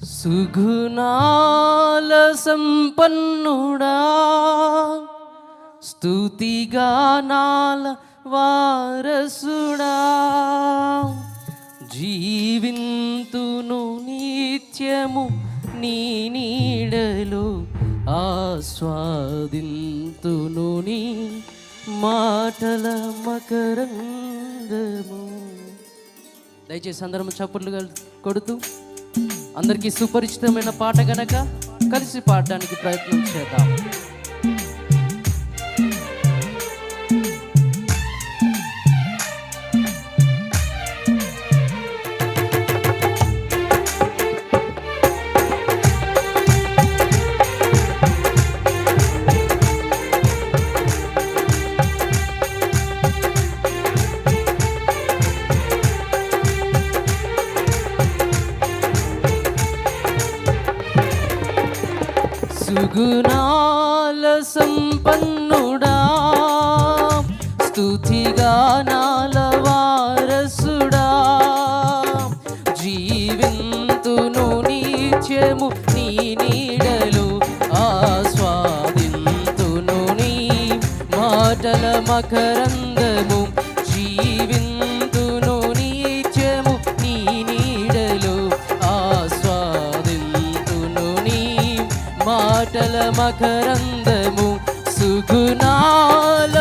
సుగుణాల సంపన్నుడా, స్తుతిగానాల వారసుడా, జీవింతును నిత్యము నీ నీడలో, ఆస్వాదింతును నీ మాటల మకరందము. దయచేసి అందరం చప్పట్లు కొడుతూ అందరికీ సుపరిచితమైన పాట గనక కలిసి పాడడానికి ప్రయత్నం చేద్దాం. సుగుణాల సంపన్నుడా, స్తుతిగానాల వారసుడా, జీవింతును నిత్యము నీ నీడలో, ఆస్వాదింతును నీ మాటల మకరందము. జీవింతును నిత్యము నీ నీడలో, ఆస్వాదింతును నీ మాటల మకరందము. సుగుణాల